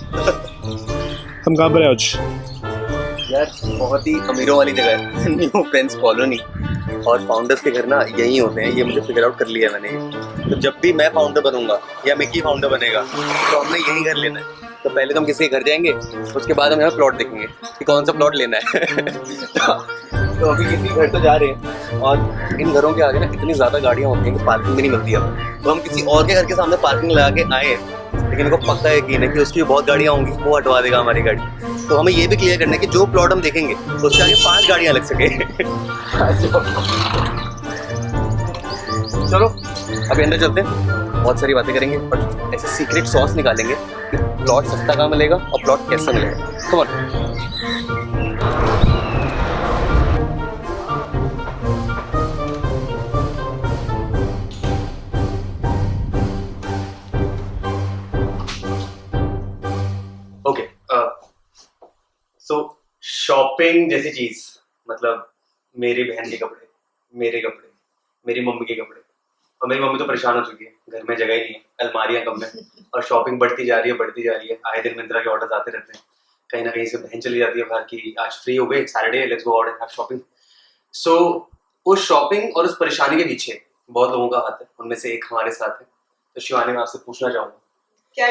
हम कहाँ पर हैं आज? यार बहुत ही अमीरों वाली जगह है, न्यू फ्रेंड्स कॉलोनी। और फाउंडर्स के घर ना यही होते हैं, ये मुझे फिगर आउट कर लिया मैंने। तो जब भी मैं फाउंडर बनूंगा या मिक्की फाउंडर बनेगा तो हमने यही घर लेना है। तो पहले तो हम किसी के घर जाएंगे, उसके बाद हम यहाँ प्लॉट देखेंगे कि कौन सा प्लॉट लेना है। तो अभी किसी घर तो जा रहे हैं, और इन घरों के आगे ना इतनी ज़्यादा गाड़ियाँ होती हैं कि पार्किंग भी नहीं मिलती अब। तो हम किसी और के घर के सामने पार्किंग लगा के आए, लेकिन उनको पक्का यकीन है कि उसकी बहुत गाड़ियाँ होंगी, वो हटवा देगा हमारी गाड़ी। तो हमें ये भी क्लियर करना है कि जो प्लॉट हम देखेंगे उसके आगे 5 गाड़ियाँ लग सके। चलो अभी अंदर चलते हैं, बहुत सारी बातें करेंगे और ऐसे सीक्रेट सॉस निकालेंगे कि प्लॉट सस्ता कहाँ मिलेगा और प्लॉट कैसा मिलेगा। Come on. Okay, so shopping जैसी चीज, मतलब मेरी बहन के कपड़े, मेरे कपड़े, मेरी मम्मी के कपड़े। और मेरी मम्मी तो परेशान हो चुकी है, घर में जगह ही नहीं है, अलमारियां कम है और शॉपिंग बढ़ती जा रही है, बढ़ती जा रही है। आए दिन मिंत्रा के ऑर्डर्स आते रहते हैं, कहीं ना कहीं से बहन चली जाती है बाहर की आज फ्री हो गई, Saturday let's go out and have shopping. So उस शॉपिंग और उस परेशानी के पीछे बहुत लोगों का हाथ है, उनमें से एक हमारे साथ है। तो शिवानी, मैं आपसे पूछना चाहूंगा कि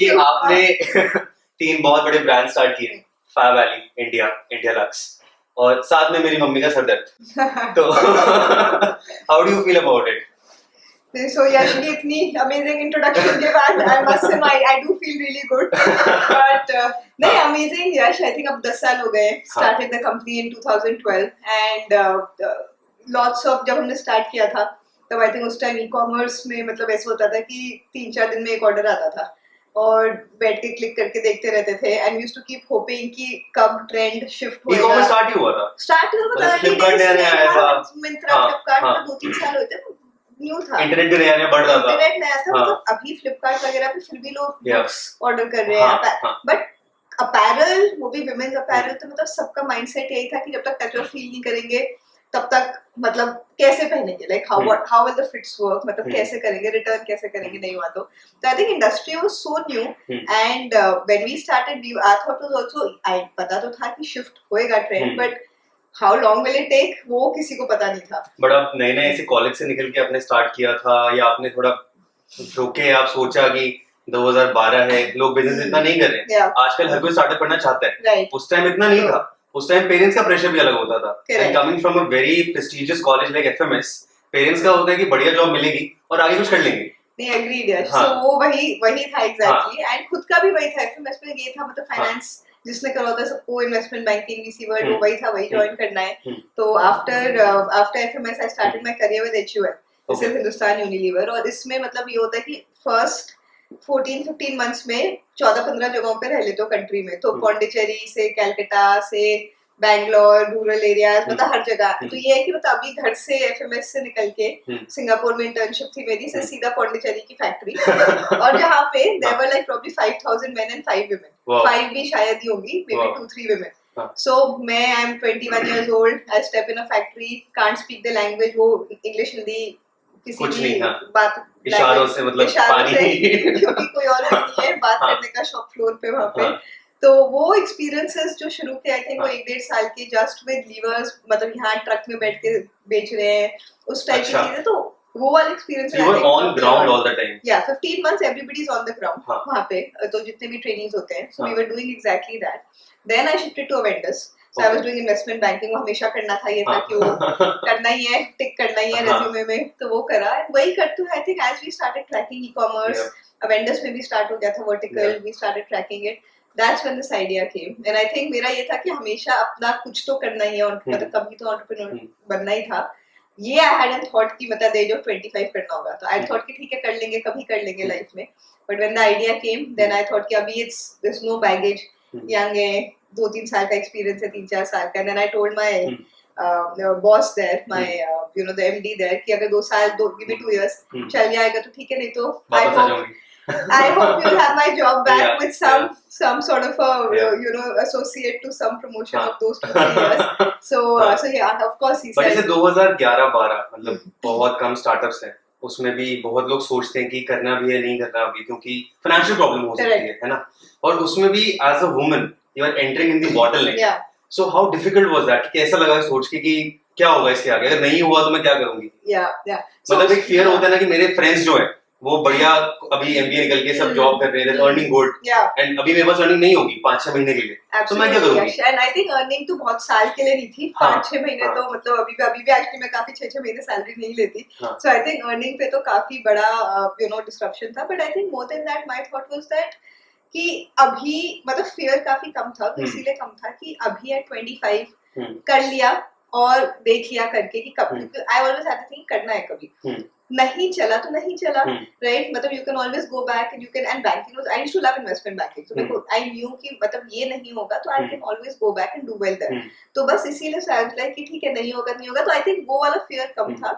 आपने 3 बहुत बड़े ब्रांड स्टार्ट किए, FabAlley, इंडिया, इंडिया लक्स, और साथ में मेरी मम्मी का सर दर्द। तो how do you feel about it? So Yashni, इतनी amazing introduction के बाद I must say I do feel really good. But नहीं, amazing यश, I think अब 10 साल हो गए started the company in 2012 and lots of, जब हमने start किया था तब I think उस टाइम e-commerce में मतलब ऐसा होता था कि 3-4 दिन में एक ऑर्डर आता था और बैठ के क्लिक करके देखते रहते थे and we used to keep hoping कि कब ट्रेंड शिफ्ट होएगा। e-commerce स्टार्ट ही हुआ था, स्टार्ट हुआ था, फ्लिपकार्ट नया आया था, मिंत्रा, फ्लिपकार्ट में 2-3 साल हुए थे, न्यू था, इंटरनेट भी नया बढ़ रहा था, इंटरनेट नया था। मतलब अभी फ्लिपकार्ट वगैरह पे फिर भी लोग ऑर्डर कर रहे हैं, बट अपैरल, वो भी विमेन्स अपैरल, तो मतलब सबका माइंडसेट यही था कि जब तक टच और फील नहीं करेंगे तब तक मतलब कैसे पहनेंगे, like how will the fits work, मतलब कैसे करेंगे, रिटर्न कैसे करेंगे, नहीं हुआ तो I think industry was so new and when we started I thought was also, I पता तो था कि शिफ्ट होएगा trend, but how long will it take वो किसी को पता नहीं था। बट आप नए नए ऐसे कॉलेज से निकल के आपने स्टार्ट किया था, या आपने थोड़ा रुके, आप सोचा कि 2012 है, लोग बिजनेस इतना नहीं कर रहे हैं, आजकल हर कोई स्टार्टअप करना चाहता है, उस टाइम इतना नहीं था, उस टाइम पेरेंट्स का प्रेशर भी अलग होता था। And coming from a very prestigious college like FMS, parents का होता है कि बढ़िया जॉब मिलेगी और आगे कुछ कर लेंगे। नहीं, एग्रीड यश, सो वो वही था एग्जैक्टली, एंड खुद का भी वही था, एफएमएस में ये था, मतलब फाइनेंस जिसने करा होता है सबको, इन्वेस्टमेंट बैंकिंग, वीसी वर्ल्ड, वो वही था, वही ज्वाइन करना है। तो after FMS I started my career with HUL, this is Hindustan Unilever, और इसमें मतलब ये होता है कि फर्स्ट 14-15 मंथ्स में 14-15 जगहों पे रह लेते हो कंट्री में, तो पौंडीचेरी से कैलकाटा से बैंगलोर, रूरल एरियाज, मतलब हर जगह। तो ये है कि मतलब अभी घर से एफएमएस से निकल के सिंगापुर में इंटर्नशिप थी मेरी, से सीधा पौंडीचेरी की फैक्ट्री, और जहाँ पे there were like probably 5000 men and 5 women, 5 भी शायद ही होंगी, मे बी 2-3 women। So मैं I am 21 years old, I step in a factory, can't speak the language, वो इंग्लिश हिंदी किसी भी बात इशारों से, मतलब पानी क्योंकि कोई और नहीं है बात करने का शॉप फ्लोर पे वहाँ पे। तो वो एक्सपीरियंसेस जो शुरू के, आई थिंक वो 1-1.5 साल के, जस्ट विद लीवर्स, मतलब यहाँ ट्रक में बैठ के बेच रहे हैं, उस टाइप की चीजें, तो वो वाला एक्सपीरियंस है। You were on ground all the time. Yeah, 15 months everybody is on the ground वहाँ पे, तो जितने भी ट्रेनिंग्स होते हैं, so we were doing exactly that. Then I shifted to a vendors. So I was doing investment banking, वो हमेशा करना था, ये था कि वो करना ही है, टिक करना ही है रेज्यूमे में, तो वो करा, वही करते हुए I think as we started tracking e-commerce, vendors में भी स्टार्ट हो गया था vertical, we started tracking it, that's when this idea came. And I think मेरा ये था कि हमेशा अपना कुछ तो करना ही है, मतलब कभी तो एंटरप्रेन्योर बनना ही था। ये आई हैडंट थॉट कि मतलब एज ऑफ 25 करना होगा, तो आई थॉट कि ठीक है कर लेंगे, कभी कर लेंगे लाइफ में, but when the idea came then I thought कि अभी it's there is no baggage, young है, 2-3 साल का एक्सपीरियंस है, 3-4 साल का। Then I told my boss there, my you know the MD there, कि अगर 2 साल, गिव मी 2 years चल जाएगा तो ठीक है, नहीं तो I hope you'll have my job back with some sort of a you know associate to some promotion of those 2-3 years. So yeah, of course he said. जैसे 2011-12 मतलब बहुत कम स्टार्टअप्स हैं, उसमें भी बहुत लोग सोचते हैं कि करना भी है नहीं करना भी, क्योंकि फाइनेंशियल प्रॉब्लम हो सकती है ना। और उसमें भी as a woman you are entering in the bottleneck, so how difficult was that? कैसा लगा सोच के कि क्या होगा इसके आगे, अगर नहीं हुआ तो मैं क्या करूंगी? मतलब एक फियर होता है ना कि मेरे फ्रेंड्स जो है वो बढ़िया अभी एमबीए निकल के सब जॉब कर रहे हैं, अर्निंग गुड, एंड अभी मेरे पास अर्निंग नहीं होगी 5-6 महीने के लिए, तो मैं क्या करूंगी? एंड आई थिंक अर्निंग तो बहुत साल के लिए नहीं थी, 5-6 महीने तो मतलब अभी भी एक्चुअली मैं काफी 6-6 महीने सैलरी नहीं लेती, सो आई थिंक अर्निंग पे तो काफी बड़ा डिस्ट्रप्शन था। But I think more than that my thought was that कि अभी मतलब फियर काफी कम था, तो इसीलिए कम था कि अभी एट 25 कर लिया और देख लिया करके कि कब, I always had to think करना है, कभी नहीं चला तो नहीं चला, राइट? मतलब you can always go back and you can, and banking I used to love investment banking, so देखो आई न्यू कि मतलब ये नहीं होगा तो I can always go back and do well there, तो बस इसीलिए आई वाज लाइक कि ठीक है नहीं होगा, तो आई थिंक वो वाला फियर कम था।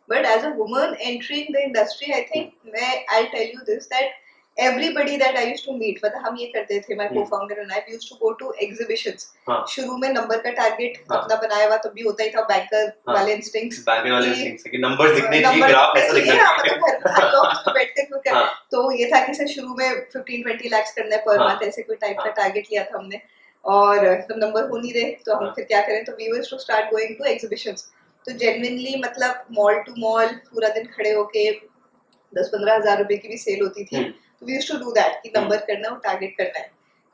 But as a woman entering the industry, I think मैं I tell you this that everybody that I used to meet, मतलब हम ये करते थे, my co-founder and I used to go to exhibitions, शुरू में नंबर का टारगेट अपना बनाया हुआ तब भी होता ही था, बैंकर वाले इंस्टिंक्ट्स, कि नंबर्स दिखने चाहिए, ग्राफ ऐसा दिखना चाहिए, मतलब घर ऑफिस में बैठ कर तो ये था कि सर शुरू में 15-20 लाख करना है पर मंथ, ऐसे कोई टाइप का टारगेट लिया था हमने, और तो नंबर हो नहीं रहे तो हम फिर क्या करें, तो we used to start going to exhibitions, तो genuinely मतलब मॉल टू मॉल पूरा दिन खड़े होके 10-15 हजार रुपए की भी सेल होती थी, तो we used to do that कि नंबर करना और टारगेट करना है,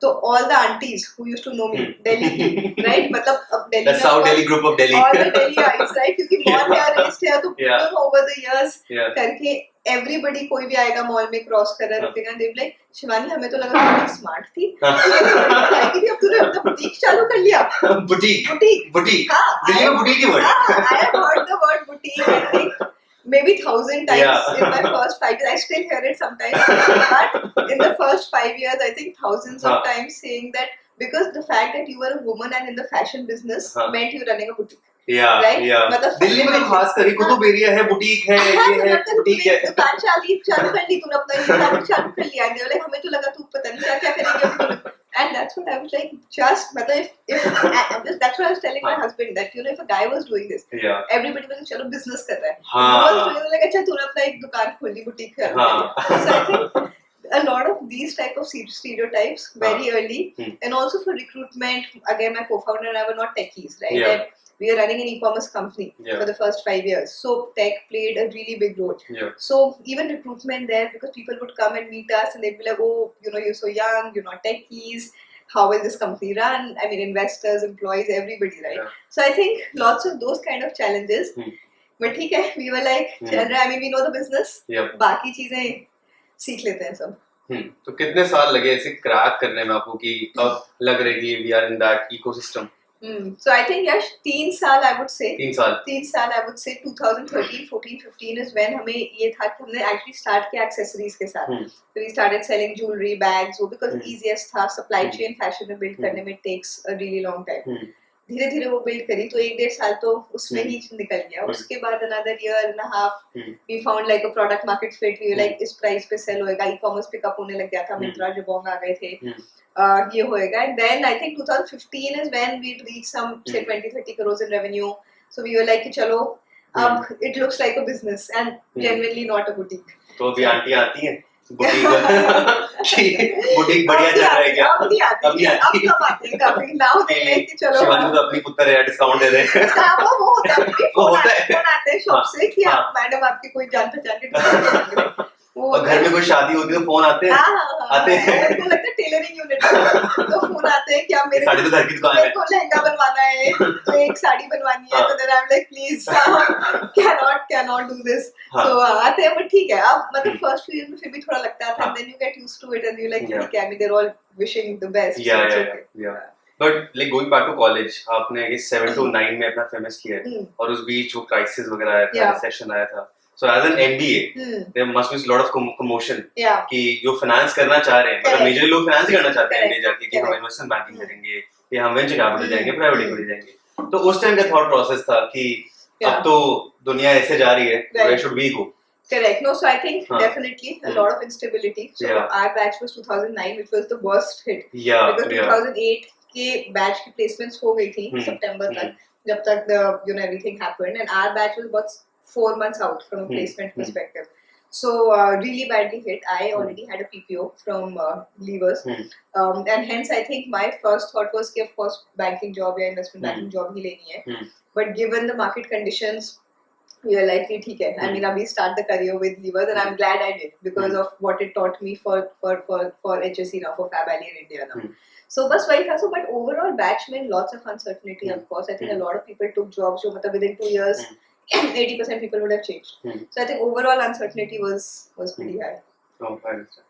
तो all the aunties who used to know me Delhi की, right? मतलब अब दिल्ली में South Delhi group of Delhi, all the Delhi guys, right? क्योंकि मॉल है, रेस्ट है, तो people over the years करके everybody कोई भी आएगा मॉल में क्रॉस कर रहा है रुकेगा, they be like शिवानी हमें तो लगा तू स्मार्ट थी, अब तूने अपना बुटीक चालू कर लिया। बुटीक हाँ, दिल्ली में boutique he word, I have heard the word boutique, I think maybe 1,000 times in my first 5 years. I still hear it sometimes, but in the first 5 years, I think thousands of times saying that, because the fact that you were a woman and in the fashion business meant you running a boutique. Right? मतलब दिल्ली में तो खास कर Qutub area है, boutique है, ये है, boutique है, दुकान चालू कर ली तूने, अपना ये चालू कर लिया, and हमें तो लगा तू पता नहीं क्या क्या करेगी, and that's what I was like, just मतलब if that's what I was telling my husband, that if a guy was doing this, everybody was like चलो business कर रहा है, he was doing like अच्छा तूने अपना एक दुकान खोल ली, बुटीक कर लिया, so I think a lot of these type of stereotypes very early, and also for recruitment, again my co-founder and I were not techies, right? And we are running an e-commerce company for the first 5 years, so tech played a really big role. So even recruitment there, because people would come and meet us and they'd be like, oh, you're so young, you're not techies, how will this company run? I mean, investors, employees, everybody, right? So I think lots of those kind of challenges. But ठीक है, we were like, I mean, we know the business, बाकी चीजें सीख लेते हैं सब। तो कितने साल लगे ऐसे क्रैक करने में आपको कि अब लग रहा है कि we are in that ecosystem? So I think yes, 3 साल I would say. 3 साल I would say 2013, 14, 15 is when हमें ये था कि हमने actually start किया accessories के साथ. So we started selling jewelry, bags, वो because easiest था, supply chain fashion में build करने में takes a really long time. धीरे धीरे वो build करी तो 1-1.5 साल तो उसमें ही निकल गया. उसके बाद another year and a half we found like a product market fit. We were like इस price पे sell होएगा, e-commerce pick up होने लग गया था, Myntra, Jabong आ गए थे. ये होएगा, and then I think 2015 is when we reached some say 20-30 crores in revenue. So we were like कि चलो अब it looks like a business and genuinely not a boutique. तो अभी आंटी आती हैं बुटीक बढ़िया चल रहा है क्या? अब नहीं आती अब कब आती है काफी नाउ दे ले कि चलो शिवानी को अपनी पुत्र है डिस्काउंट दे दे। वो होता है, फोन आते हैं शॉप से कि आप मैडम आपकी कोई जान पहचान के डिस्काउंट, और घर में कोई शादी होती है तो फोन आते हैं आते हैं, मेरे को लगता है टेलरिंग यूनिट तो फोन आते हैं कि आप मेरे साड़ी तो घर की दुकान है, मेरे को लहंगा बनवाना है तो एक साड़ी बनवानी है, तो then I am like please cannot do this, so आते हैं, बट ठीक है अब मतलब फर्स्ट फ्यू ईयर्स में फिर भी थोड़ा लगता था, then you get used to it and you like ठीक है, I mean they are all wishing the best, या but like going back to college, आपने 7 to 9 में अपना फेमस किया है और उस बीच वो क्राइसिस वगैरह आया था, रिसेशन आया था, so as an MBA there must be a lot of commotion कि जो फाइनेंस करना चाह रहे हैं, मतलब मेजर लोग फाइनेंस ही करना चाहते हैं MBA जाके कि हम इन्वेस्टमेंट बैंकिंग करेंगे या हम वेंचर कैपिटल जाएंगे, प्राइवेट इक्विटी जाएंगे, तो उस टाइम का थॉट प्रोसेस था कि अब तो दुनिया ऐसे जा रही है, where should we go? Correct. No, so I think definitely a lot of instability. So our batch was 2009, which was the worst hit. Because 2008 के batch की placements हो गई थी सितंबर तक, जब तक the everything happened, and our batch was about 4 months out from a placement perspective. So really badly hit. I already had a PPO from levers, and hence I think my first thought was कि of course banking job या investment banking job ही लेनी है. But given the market conditions, we are like ठीक है. I mean, अभी start the career with levers, and I'm glad I did because of what it taught me for HSC now, for FabAlley and Indya now. So बस वही था. So but overall batch में lots of uncertainty. Of course, I think a lot of people took jobs जो मतलब within 2 years 80% people would have changed. So I think overall uncertainty was pretty high. Oh, I understand.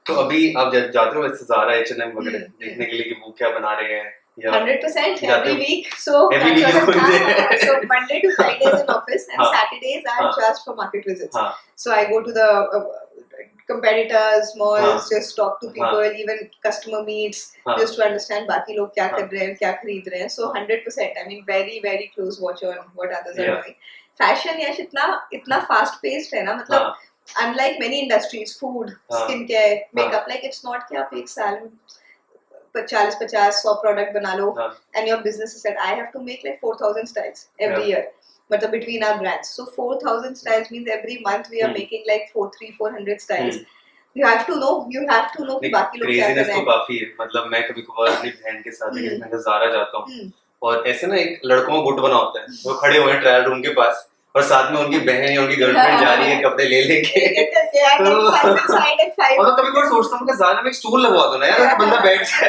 तो अभी आप जाते हो वैसे Zaara H&M वगैरह देखने के लिए कि वो क्या बना रहे हैं? 100% every week. So every week so Monday to Friday is in office, and Saturdays are just for market visits. So I go to the competitors, malls, just talk to people, even customer meets, just to understand बाकी लोग क्या कर रहे हैं, क्या खरीद रहे हैं. So 100%. I mean, very very close watch on what others are doing. Fashion यार इतना fast paced है ना, मतलब unlike many industries, food, skincare, makeup, like it's not कि आप एक साल में 40-50-100 प्रोडक्ट बना लो and your business is set. I have to make like 4,000 styles every year. मतलब between our brands. So 4,000 styles means every month we are making like 400 styles. You have to know कि बाकी लोग क्या कर रहे हैं. तो काफी है. मतलब मैं कभी कभार अपनी बहन के साथ ज़ारा जाता हूँ और ऐसे ना एक लड़कों का गुट बना होता है. वो खड़े हुए हैं ट्रायल रूम के पास और साथ में उनकी बहन या उनकी गर्लफ्रेंड जा रही है कपड़े ले लेके. तो कभी कभार सोचता हूँ कि ज़ारा में एक स्टूल लगवा दो ना यार, बंदा बैठ जाए.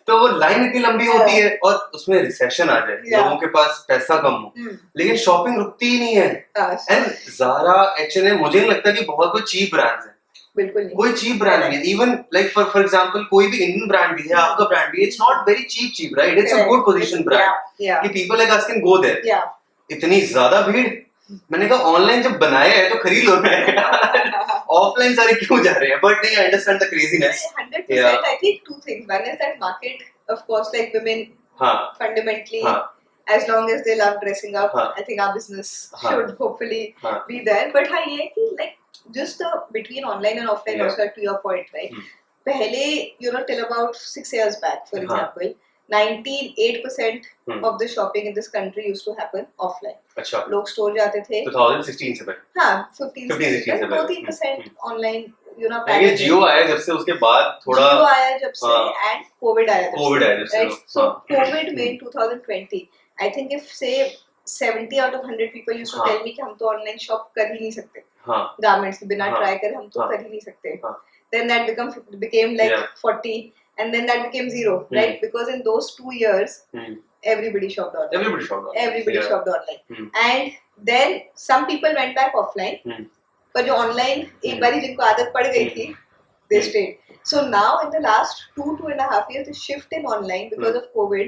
तो वो लाइन इतनी लंबी होती है और उसमें रिसेशन आ जाए, लोगों के पास पैसा कम हो, लेकिन शॉपिंग रुकती ही नहीं है. एंड ज़ारा H&M मुझे नहीं लगता कि बहुत कोई चीप ब्रांड्स है. बिल्कुल नहीं. कोई चीप ब्रांड नहीं है. इवन लाइक फॉर एग्जांपल कोई भी इंडियन ब्रांड भी है, आपका ब्रांड भी, it's not very cheap right. It's a good position brand कि people like us can go there. इतनी ज्यादा भीड़. मैंने कहा ऑनलाइन जब बनाया है तो खरीद लो ना. ऑफलाइन सारे क्यों जा रहे हैं? बट नहीं, I understand the craziness. 100%. I think two things. One is that market, of course, like women fundamentally, as long as they love dressing up, I think our business should hopefully be there. But हाँ ये कि like just between online and offline also, to your point, right? पहले till about 6 years back, for example, 98% of the shopping in this country used to happen offline. अच्छा. लोग store जाते थे 2016 से पहले. हाँ 15-16 से पहले 2-3% ऑनलाइन पहले जियो आया जब से, उसके बाद थोड़ा जियो आया जब से एंड कोविड आया जब से. So कोविड में 2020, I think if say 70 out of 100 people used to tell me कि हम तो ऑनलाइन शॉप कर ही नहीं सकते, गारमेंट्स के बिना ट्राई करे हम तो कर ही नहीं सकते. Then that became like 40, and then that became 0, right? Because in those 2 years, everybody shopped online. Everybody shopped online. And then some people went back offline. पर जो online एक बारी जिनको आदत पड़ गई थी, they stayed. So now in the last 2.5 years, the shift in online because of COVID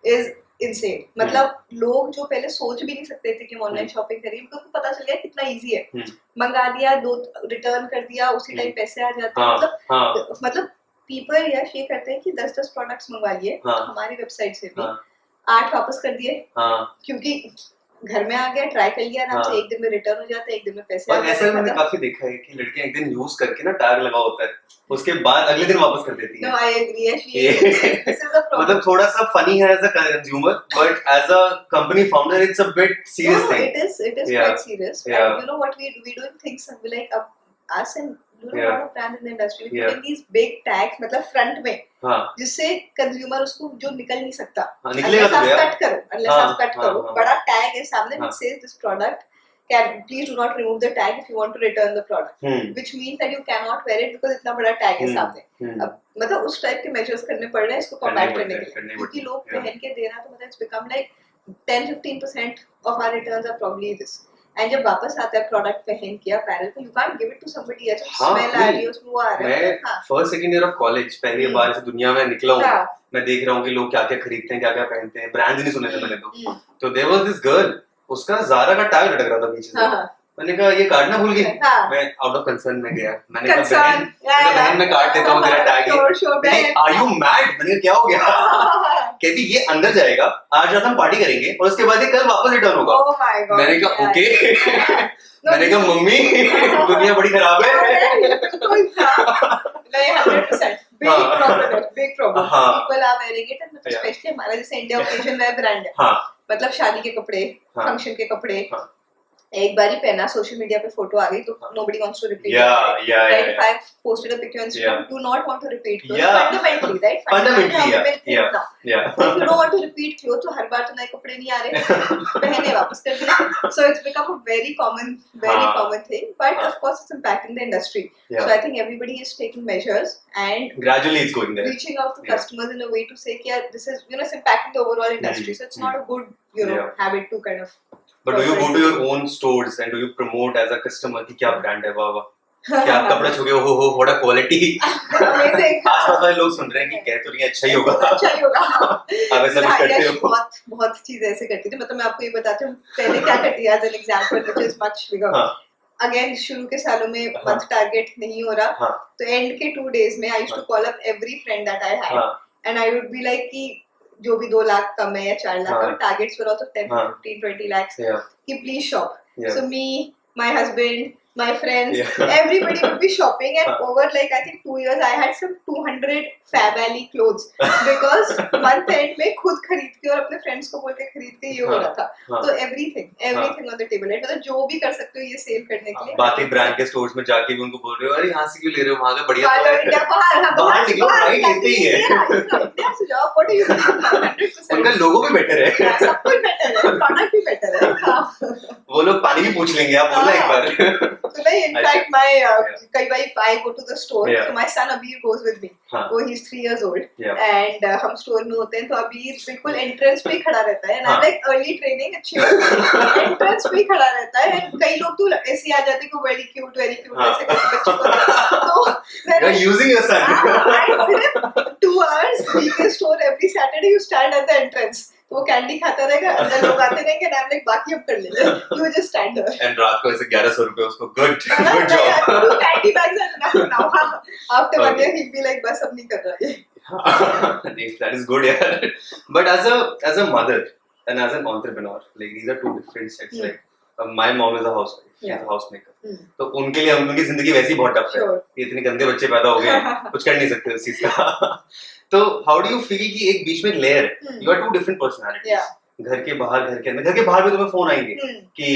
is insane. मतलब लोग जो पहले सोच भी नहीं सकते थे कि हम ऑनलाइन शॉपिंग करेंगे, उनको पता चल गया कितना इजी है. मंगा दिया, 2 रिटर्न कर दिया, उसी टाइम पैसे आ जाते हैं. मतलब पीपल यश ये करते हैं कि 10 प्रोडक्ट्स मंगवा लिए हमारी वेबसाइट से भी, 8 वापस कर दिए क्योंकि घर में आ गया, ट्राई कर लिया आराम से, एक दिन में रिटर्न हो जाता है, एक दिन में पैसे आ जाते हैं. और ऐसा मैंने काफी देखा है कि लड़कियां एक दिन यूज करके ना टैग लगा होता है, उसके बाद अगले दिन वापस कर देती है. No, I agree. This is a problem. मतलब थोड़ा सा फनी है as a consumer, but as a company founder it's a bit serious thing. It is quite serious. And you know what we doing things like us and a lot of brands in the industry putting these big tags, मतलब front में, जिससे consumer उसको जो निकल नहीं सकता, unless आप cut करो, बड़ा टैग है सामने which says this product please do not remove the tag if you want to return the product, which means that you cannot wear it because इतना बड़ा टैग है सामने. अब मतलब उस टाइप के मेजर्स करने पड़ रहे हैं इसको कॉम्बैट करने के लिए, क्योंकि लोग पहन के दे रहा, तो मतलब it's become like 10-15% of our returns are probably this. And जब वापस आता है प्रोडक्ट पहन के अपैरल पे, you can't give it to somebody else. Smell आ रही है उसमें, वो आ रहा है. मैं first second year of college पहली बार इस दुनिया में निकला हूं. मैं देख रहा हूं कि लोग क्या क्या खरीदते हैं, क्या क्या पहनते हैं. ब्रांड्स नहीं सुने थे मैंने तो देयर वाज दिस गर्ल, उसका ज़ारा का टैग लटक रहा था पीछे से. मैंने कहा ये काटना भूल गई. मैं आउट ऑफ कंसर्न में गया, मैंने कहा बहन मैं काट देता हूँ तेरा टैग. Are you mad? मैंने कहा क्या हो गया? कहती ये अंदर जाएगा, आज रात हम पार्टी करेंगे और उसके बाद ये कल वापस रिटर्न होगा. मैंने कहा ओके. मैंने कहा मम्मी दुनिया बड़ी खराब है. नहीं 100% big problem. People are wearing it, and especially हमारा जैसे इंडिया ओकेजन वेयर ब्रांड है, मतलब शादी के कपड़े, फंक्शन के कपड़े, एक बार ही पहना, सोशल मीडिया पे फोटो आ गई तो nobody wants to repeat Yeah, it, yeah, right? yeah, If I've posted a picture on Instagram, Yeah. do not want to repeat clothes. Yeah. Fundamentally, right? Fundamentally, how yeah, women think yeah, now. yeah. So if you don't want to repeat clothes, तो हर बार तो नए कपड़े नहीं आ रहे, पहने वापस कर दिए. So it's become a very common thing. But of course, it's impacting the industry. Yeah. So I think everybody is taking measures and Gradually it's going there. reaching out to customers in a way to say, yeah, this is, it's impacting the overall industry. So it's not a good, habit to kind of. But do you go to your own stores and do you promote as a customer कि क्या brand है, वाह वाह, क्या कपड़ा छू गए, हो what a quality. आसपास वाले लोग सुन रहे हैं कि कह तो नहीं अच्छा ही होगा. आप ऐसा कुछ करते हो? बहुत चीजें ऐसे करती थी. मतलब मैं आपको ये बताती हूँ पहले क्या करती है as an example which is much bigger. Again शुरू के सालों में month target नहीं हो रहा, तो end के 2 days में I used to call up every friend that I had and I would be like कि जो भी 2 लाख कम है या 4 लाख कम, टारगेट्स were also 10, 15, 20 lakhs कि please shop. So me, my husband, my friends, everybody would be shopping and over like I think 2 years I had some 200 FabAlley clothes because month end में खुद खरीद के और अपने friends को बोल के खरीद के ये हो रहा था. तो everything on the table, right? मतलब जो भी कर सकते हो ये सेल करने के लिए. बाकी ब्रांड के स्टोर्स में जाके भी उनको बोल रहे हो अरे यहाँ से क्यों ले रहे हो, वहाँ का बढ़िया तो है. बाहर निकलो, राइट लेते ही है. इंडिया से जाओ, what are you doing? 100%. उनका लोगो भी बेटर है, सब कुछ बेटर है, प्रोडक्ट भी बेटर है. वो लोग पानी भी पूछ लेंगे, आप बोलना एक बार. So like in fact my कई बार if I go to the store, so my son Abir goes with me. वो he's 3 years old and हम store में होते हैं तो Abir बिल्कुल entrance पे ही खड़ा रहता है and I'm like early training अच्छी entrance पे ही खड़ा रहता है and कई लोग तो ऐसे आ जाते हैं कि very cute ऐसे करके बच्चों को. So you're using your son. I told him 2 hours weekend store every Saturday you stand at the entrance. वो कैंडी खाता रहेगा, अंदर लोग आते रहेंगे and I'm like बाकी हम कर लेंगे, you just stand there. And रात को ऐसे 1100 रुपए उसको good job. 2 candy bags are enough now. After 1 year he'll be like बस अब नहीं कर रहा ये. That is good, yeah. But as a mother and as an entrepreneur, like these are two different sets. Like my mom is a housewife, she's a housemaker. तो उनके लिए उनकी जिंदगी वैसी बहुत टफ है. इतने गंदे बच्चे पैदा हो गए, कुछ कर नहीं सकते उस चीज का. तो how do you feel कि एक बीच में लेयर है, you are two different personalities. घर के बाहर, घर के अंदर. घर के बाहर भी तुम्हें फोन आएंगे कि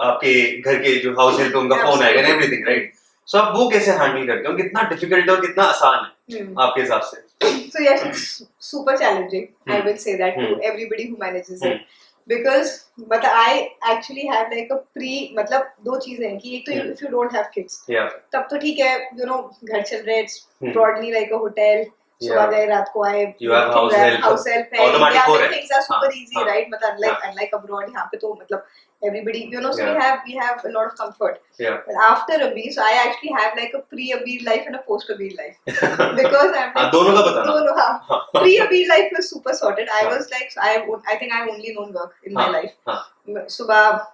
आपके घर के जो हाउस हेल्प उनका फोन आएगा and everything, right? So आप वो कैसे हैंडल करते हो, कितना डिफिकल्ट और कितना आसान है आपके हिसाब से? So yes, it's super challenging. I will say that to everybody who manages it. Because but I actually have like a मतलब दो चीजें हैं कि एक तो if you don't have kids, तब तो ठीक है, घर चल रहे, it's broadly like a hotel. सुबह गए रात को आए, house help है, yeah, things are super easy, right? मतलब unlike abroad, यहाँ पे तो मतलब everybody, so we have a lot of comfort. But after Abir, so I actually have like a pre-Abir life and a post-Abir life. Because I'm like, दोनों का बताना. Pre-Abir life was super sorted. I was like, I think I've only known work in my life. सुबह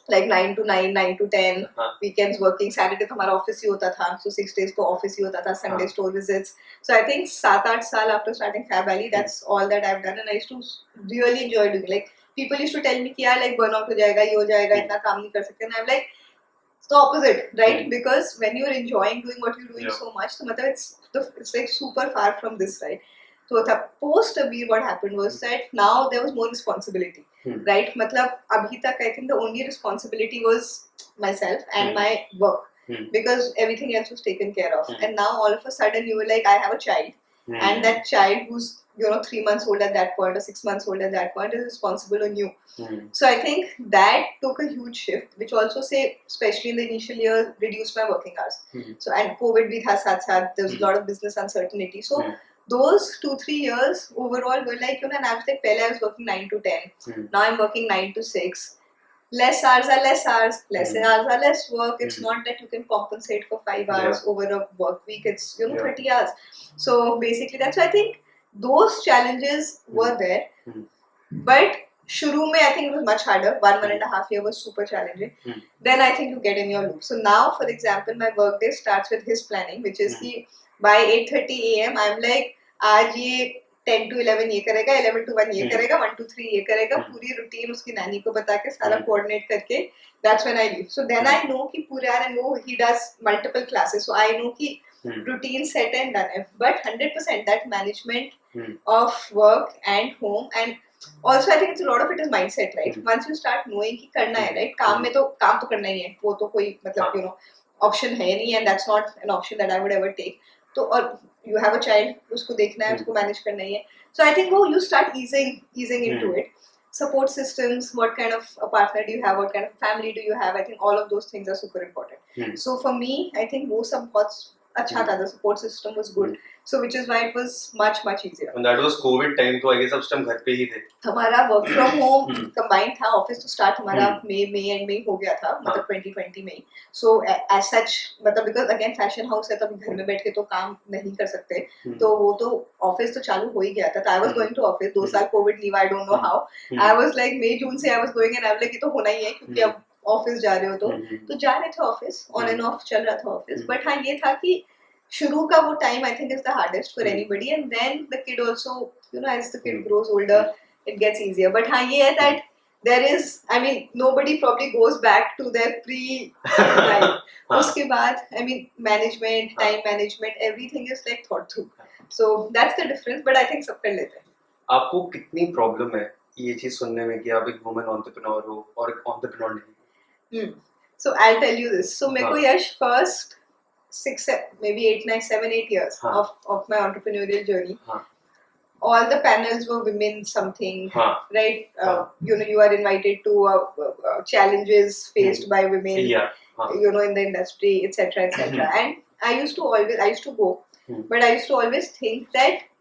like 9 to 9, 9 to 10, weekends working. Saturday तो हमारा office ही होता था, so 6 days को office ही होता था, Sunday store visits. So I think 7-8 साल after starting FabAlley, that's all that I've done and I used to really enjoy doing. Like people used to tell me कि यार like burnout हो जाएगा, ये हो जाएगा, इतना काम नहीं कर सकते. And I'm like, it's the opposite, right? Because when you're enjoying doing what you're doing so much, so मतलब it's like super far from this, right? So post Abir, what happened was that now there was more responsibility, right? मतलब अभी तक I think the only responsibility was myself and my work, because everything else was taken care of. And now all of a sudden you were like, I have a child, and that child who's 3 months old at that point or 6 months old at that point is responsible on you. So I think that took a huge shift, which also especially in the initial years, reduced my working hours. So and COVID bhi tha sath sath, there was a lot of business uncertainty. So those 2-3 years overall were like, and I was like, pehle I was working 9 to 10. Now I'm working 9 to 6. Less hours are less hours, less hours are less work. It's not that you can compensate for 5 hours over a work week. It's 30 hours. So basically that's why I think those challenges were there. But shuru mein I think it was much harder. 1.5 year was super challenging. Then I think you get in your loop. So now, for example, my work day starts with his planning, which is ki by 8:30 a.m. I'm like, आज ये 10 to 11 ये करेगा, 11 to 1 ये करेगा, 1 to 3 ये करेगा, पूरी routine उसकी नानी को बता के सारा कोऑर्डिनेट करके, that's when I leave. So then I know कि पूरे and वो he does multiple classes, so I know कि routine set and done है. But 100% that management of work and home, and also I think it's a lot of it is mindset, right? Once you start knowing कि करना है, right? काम तो करना ही है, वो तो कोई मतलब you know option है नहीं, and that's not an option that I would ever take. तो और you have a child, उसको देखना है, उसको manage करना ही है. So I think you start easing into it. Support systems, what kind of a partner do you have, what kind of family do you have, I think all of those things are super important. So for me, I think वो सब बहुत अच्छा था, the support system was good, so which is why it was much easier. And that was COVID time, तो I guess उस time घर पे ही थे. हमारा work from home combined था, office to start हमारा May end में हो गया था, मतलब 2020 में. So as such, मतलब because again fashion house है, तब घर में बैठ के तो काम नहीं कर सकते, तो वो तो office तो चालू हो ही गया था. I was going to office, 2 साल COVID leave, I don't know how. I was like May June से I was going, and I was like ये तो होना ही है, क्योंकि अब ऑफिस जा रहे हो तो जा रहे थे ऑफिस, ऑन एंड ऑफ चल रहा था ऑफिस. बट हाँ ये था कि शुरू का वो time I think is the hardest for anybody, and then the kid also you know as the kid grows older it gets easier. But हाँ ये है that there is I mean nobody probably goes back to their pre life. उसके बाद I mean management, time management, everything is like thought through. So that's the difference, but I think सब कर लेते हैं. आपको कितनी प्रॉब्लम है ये चीज सुनने में कि आप एक वुमन एंटरप्रेन्योर हो और एक एंटरप्रेन्योर नहीं? So I'll tell you this. So मेरे को यश first 7 8 years of my entrepreneurial journey. All the panels were women something, right? You know, you are invited to challenges faced by women, you know, in the industry, etc. And I used to go, but I used to always think that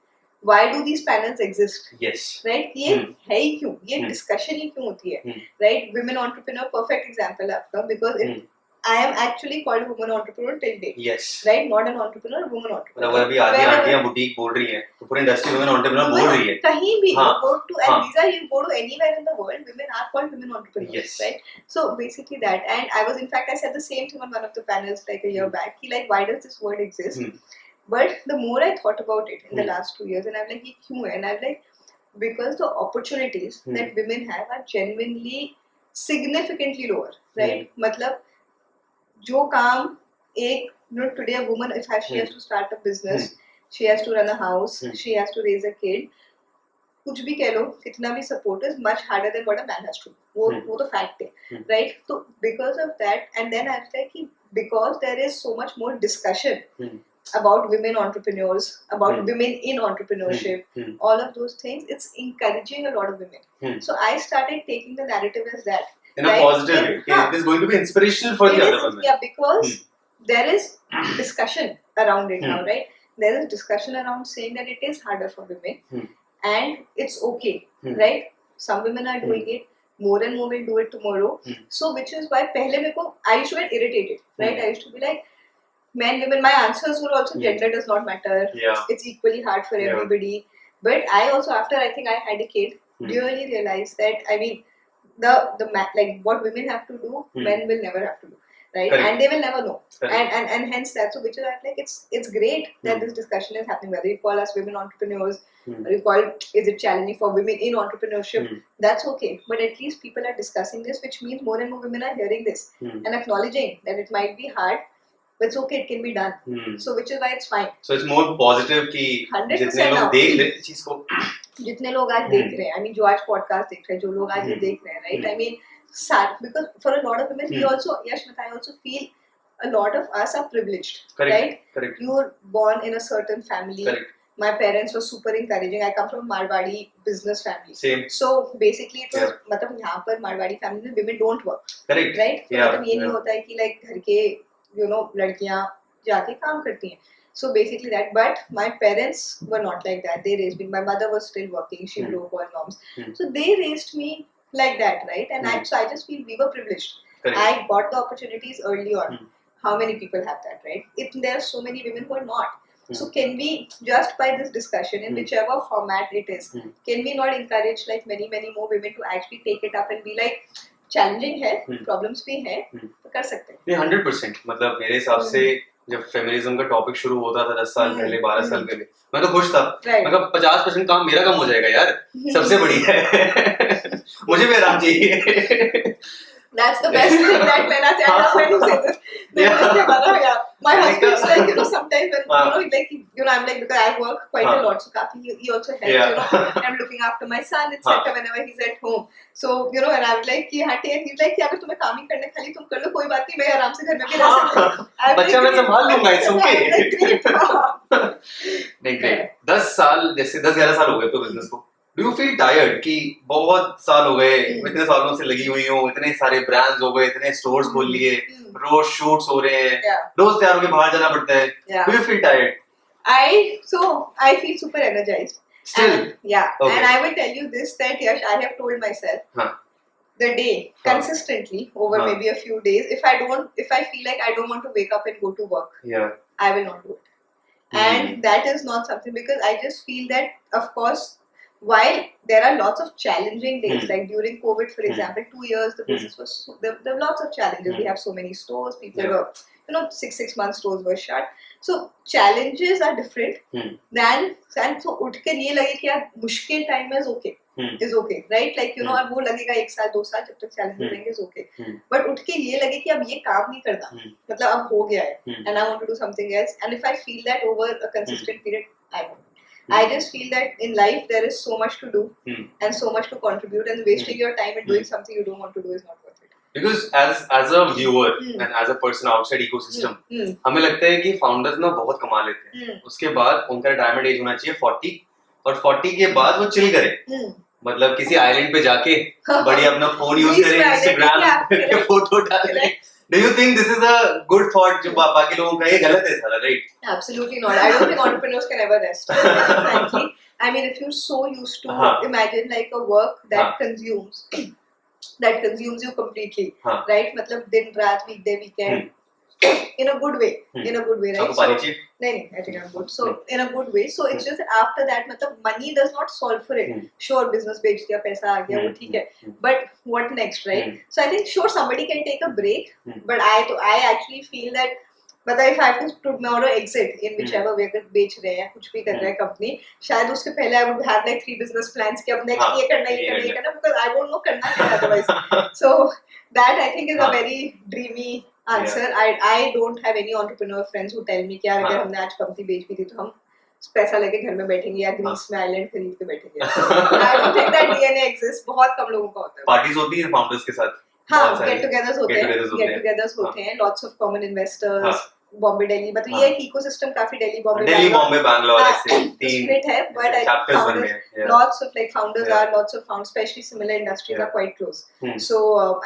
why do these panels exist? Yes. Right? ये है ही क्यों? ये discussion ही क्यों होती है? Right? Women entrepreneur, perfect example आपका, because I am actually called a woman entrepreneur till date. Yes. Right? Not an entrepreneur, woman entrepreneur. मतलब अभी आधी आंटियां बुटीक बोल रही हैं, तो पूरी इंडस्ट्री women entrepreneur बोल रही है. कहीं भी go to, and these are, you go to anywhere in the world, women are called women entrepreneurs. Yes. Right? So basically that, and I was, in fact, I said the same thing on one of the panels like a year back. Like, why does this word exist? But the more I thought about it in the last 2 years, and I'm like, ये क्यों है? And I'm like, because the opportunities that women have are genuinely significantly lower, right? मतलब जो काम एक, you know, today a woman, if she has to start a business, she has to run a house, she has to raise a kid, कुछ भी कह लो, कितना भी support is much harder than what a man has to. वो तो fact है, right? So because of that, and then I was like, because there is so much more discussion about women entrepreneurs, about women in entrepreneurship, all of those things, it's encouraging a lot of women. So I started taking the narrative as that. In a positive way. It is going to be inspirational for the other women. Yeah, because there is discussion around it now, right? There is discussion around saying that it is harder for women and it's okay, right? Some women are doing it. More and more will do it tomorrow. So which is why पहले मेरे को I used to get irritated, right? I used to be like, men, women, my answers were also gender does not matter. Yeah. It's equally hard for everybody. But I also, after I think I had a kid, really realized that, I mean, the like what women have to do, men will never have to do. Right? Correct. And they will never know. And hence that. So which is like it's great that this discussion is happening. Whether you call us women entrepreneurs or you call is it challenging for women in entrepreneurship, that's okay. But at least people are discussing this, which means more and more women are hearing this and acknowledging that it might be hard. But it's okay, it can be done. So which is why it's fine. So it's more positive कि जितने लोग देख रहे हैं चीज को, जितने लोग आज देख रहे हैं, I mean जो आज podcast देख रहे हैं, जो लोग आज ये देख रहे हैं, right? I mean sad, because for a lot of women, we also, Yashmita, I also feel a lot of us are privileged, right? Correct. You were born in a certain family. Correct. My parents were super encouraging. I come from Marwadi business family. Same. So basically it was, मतलब यहाँ पर Marwadi family में women don't work. Correct. Right? तो मतलब ये नहीं होता है कि like घर के you know लड़कियाँ जाके काम करती हैं. So basically that, but my parents were not like that. They raised me. My mother was still working. She broke all norms. So they raised me like that, right? And so I just feel we were privileged. Correct. I got the opportunities early on. How many people have that, right? There are so many women who are not. So can we, just by this discussion in whichever format it is, can we not encourage like many more women to actually take it up and be like, challenging है, problems भी हैं, तो कर सकते हैं. नहीं 100%. मतलब मेरे हिसाब से जब फेमिनिज्म का टॉपिक शुरू होता था 10 साल पहले 12 साल पहले, मैं तो खुश था. मतलब 50% काम मेरा कम हो जाएगा यार, सबसे बड़ी है. मुझे भी आराम चाहिए. That's the best thing that when I say, I love when you say this. Yeah. My husband's like, sometimes when, I'm like, because I work quite a lot, so he also helps, I'm looking after my son, etc. whenever he's at home. So, and I'm like, he's like, अगर तुम्हें काम ही करने खाली तुम कर लो, कोई बात नहीं, मैं आराम से घर में भी रह सकती हूँ. बच्चा मैं संभाल लूंगा, it's okay. नहीं, great. 10 साल, जैसे 10-11 साल हो गए तो बिजनेस को. Do you feel tired कि बहुत साल हो गए, इतने सालों से लगी हुई हूँ, इतने सारे ब्रांड्स हो गए, इतने स्टोर्स खोल लिए, रोज शूट्स हो रहे हैं, रोज तैयार होके बाहर जाना पड़ता है. Do you feel tired? I feel super energized. Still? And I will tell you this, that Yash, I have told myself the day consistently over maybe a few days, if I feel like I don't want to wake up and go to work, I will not do it. And that is not something, because I just feel that, of course, while there are lots of challenging days, like during COVID, for example, 2 years, the business was, there were lots of challenges. We have so many stores, people were, 6 months stores were shut. So challenges are different than, and so उठ के ये लगे कि यार मुश्किल time is okay, right? Like, अब वो लगेगा 1 साल 2 साल जब तक challenges रहेंगे is okay. But उठ के ये लगे कि अब ये काम नहीं करना, मतलब अब हो गया है, and I want to do something else. And if I feel that over a consistent period, I won't. I just feel that in life there is so much to do and so much to contribute, and wasting your time in doing something you don't want to do is not worth it. Because as a viewer and as a person outside ecosystem, हमें लगता है कि founders ना बहुत कमा लेते हैं. उसके बाद उनका retirement age होना चाहिए 40, और 40 के बाद वो chill करें. मतलब किसी आइलैंड पे जाके बढ़िया अपना फोन यूज करें, इंस्टाग्राम पे फोटो डालें. Do you think this is a good thought जो बाकी लोगों का ये गलत है सारा, right? Absolutely not. I don't think entrepreneurs can ever rest. Frankly, I mean, if you're so used to imagine like a work that consumes you completely, right? मतलब दिन रात, weekday, weekend, in a good way, right? So, no, I think I'm good. So in a good way. So it's just after that, मतलब money does not solve for it. Sure, business बेच दिया, पैसा आ गया, वो ठीक है. But what next, right? So I think sure somebody can take a break, but I actually feel that, but if I have to tomorrow exit in whichever way अगर बेच रहे हैं, कुछ भी कर रहा है company, शायद उसके पहले I would have like 3 business plans कि अब next ये करना, because I won't know करना क्या otherwise. So that I think is a very dreamy answer. I don't have any entrepreneur friends who tell me कि यार अगर हमने आज कंपनी बेच भी दी तो हम पैसा लेके घर में बैठेंगे या ग्रीस में आइलैंड खरीद के बैठेंगे. I don't think that DNA exists. बहुत कम लोगों का होता है. पार्टीज होती है फाउंडर्स के साथ. get togethers होते हैं. Lots of common investors. Bombay Delhi, मतलब ये एक इकोसिस्टम काफी दिल्ली बॉम्बे बैंगलोर ऐसे तीन है, but I lots of like founders are lots of founders, especially similar industries are quite close. So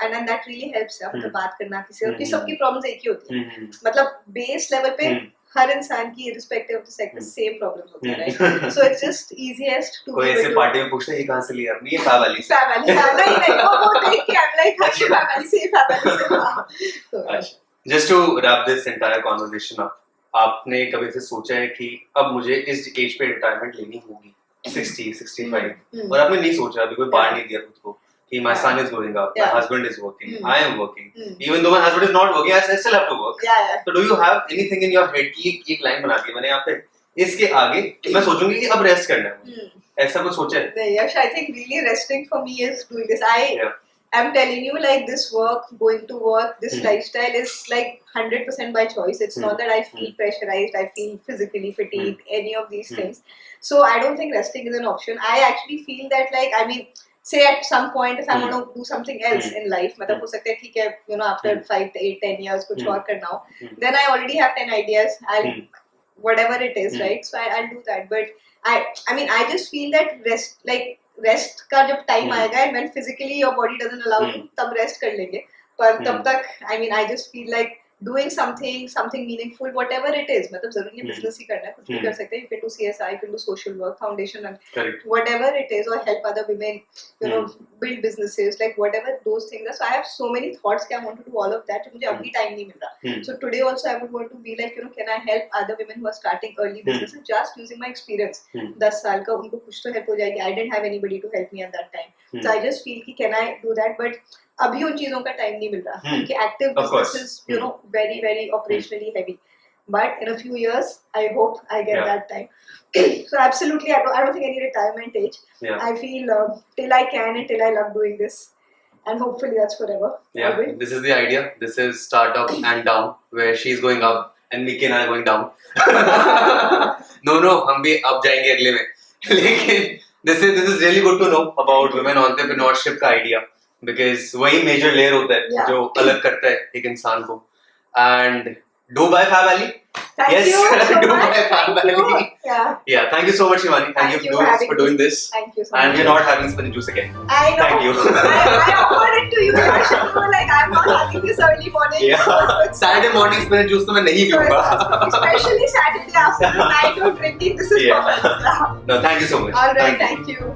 and that really helps है, मतलब बात करना किसी और की, सबकी प्रॉब्लम्स एक ही होती है, मतलब बेस लेवल पे हर इंसान की irrespective of the sector same problems होती है, right? So it's just easiest to कोई ऐसे पार्टी में पूछता है कहां से लिया आपने, ये FabAlley नहीं वो देख के I'm like FabAlley से. तो Just to wrap this entire conversation up, आपने कभी ऐसे सोचा है कि अब मुझे इस एज पे रिटायरमेंट लेनी होगी 60, 65, और आपने नहीं सोचा, अभी कोई बाहर नहीं दिया खुद को कि my son is growing up, my husband is working, I am working, even though my husband is not working, I still have to work. So do you have anything in your head कि एक line बना दी मैंने यहाँ पे, इसके आगे मैं सोचूंगी कि अब रेस्ट करना है, ऐसा कुछ सोचा है? नहीं यार, I think really resting for me is doing this. I'm telling you, like this work, going to work, this lifestyle is like 100% by choice. It's not that I feel pressurized, I feel physically fatigued, any of these things. So I don't think resting is an option. I actually feel that, like, I mean, say at some point if I want to do something else in life, मतलब हो सकता है ठीक है, after 5, 8, 10 years कुछ और करना हो, then I already have 10 ideas. I'll whatever it is, right? So I'll do that. But I mean, I just feel that rest का जब टाइम आएगा, when physically your body doesn't allow you, तब rest कर लेंगे, पर तब तक I mean I just feel like doing something meaningful, whatever it is, मतलब जरूरी नहीं बिजनेस ही करना है, कुछ भी कर सकते हैं. You can do CSI, you can do social work, foundation, whatever it is, or help other women, build businesses, like whatever those things are. So I have so many thoughts कि I want to do all of that, मुझे अभी time नहीं मिल रहा. So today also I would want to be like, can I help other women who are starting early businesses, just using my experience. 10 साल का उनको कुछ तो help हो जाएगी. I didn't have anybody to help me at that time. So I just feel कि can I do that, but अभी उन चीजों का टाइम नहीं मिल रहा, क्योंकि active businesses very very operationally heavy, but in a few years I hope I get that time. So absolutely I don't think any retirement age. I feel till I can and till I love doing this, and hopefully that's forever. Yeah, always. this is the idea. This is start up and down, where she's going up and Mickey and I are going down. No, हम भी up जाएंगे अगले में. लेकिन this is really good to know about women entrepreneurship का idea, because वही major layer होता है जो अलग करता है एक इंसान को. And do buy FabAlley. Thank Yes, you so do much. buy Thank FabAlley. you. Yeah. Yeah, thank you so much, Shivani. Thank you for doing this. Thank you so And much. we're not having spinach juice again. I know. Thank you. I offered it to you. Yash, you were like, I'm not having this early morning. Yeah. Saturday morning spinach juice तो मैं नहीं पीऊँगा. Especially Saturday afternoon, I don't drink it. This is perfect. No, thank you so much. All right, thank you.